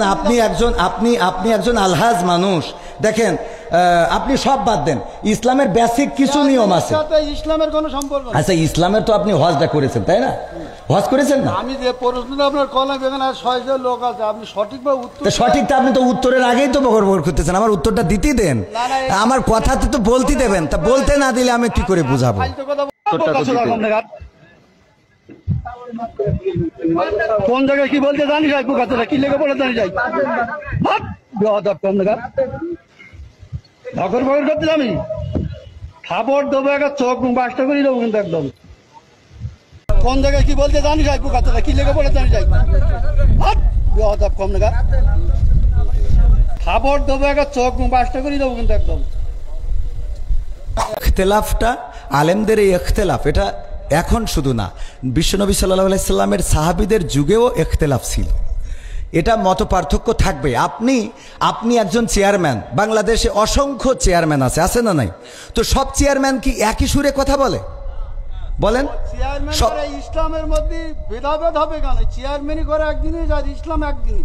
আপনি একজন আলহাজ মানুষ দেখেন, আপনি সব বাদ দেন, ইসলামের বেসিক কিছু নিয়ম আছে। ইসলামের কোনো সম্পর্ক নেই। আচ্ছা, ইসলামের তো আপনি হজটা করেছেন, তাই না? হজ করেছেন না? আমি যে প্রশ্নটা আপনার কলাম, এখানে ৬০০ লোক আছে, আপনি সঠিকভাবে উত্তর সঠিকটা আপনি তো উত্তরের আগেই তো বকর করতেছেন, আমার উত্তরটা দিতেই দেন, আমার কথা তো বলতে দেবেন, তা বলতে না দিলে আমি কি করে বুঝাবো? কোন জায়গায় কি বলতে জানি যাই, পোকাতলা কি লেগে পড়ে জানি যাই, ধকর ফকর করতে আমি খাবার দেবো, একটা চোখ বাসটা করে দেবো কিন্তু একদম। কোন জায়গায় কি বলতে জানি যাই, পোকাতলা কি লেগে পড়ে জানি যাই, কম না খাবার দেবো, একটা চোখ বাসটা করে দেবো কিন্তু একদম। ইখতিলাফটা আলেমদের, এই ইখতিলাফ এটা এখন শুধু না, বিশ্বনবী সাল্লাল্লাহু আলাইহি সাল্লামের সাহাবীদের যুগেও ইখতিলাফ ছিল, এটা মত পার্থক্য থাকবে। আপনি একজন চেয়ারম্যান, বাংলাদেশে অসংখ্য চেয়ারম্যান আছে না নাই? তো সব চেয়ারম্যান কি একই সুরে কথা বলে? বলেন, ইসলামের মধ্যে ভেদাভেদ হবে কেন? চেয়ারম্যানই করে একদিনই, ইসলাম একদিনই।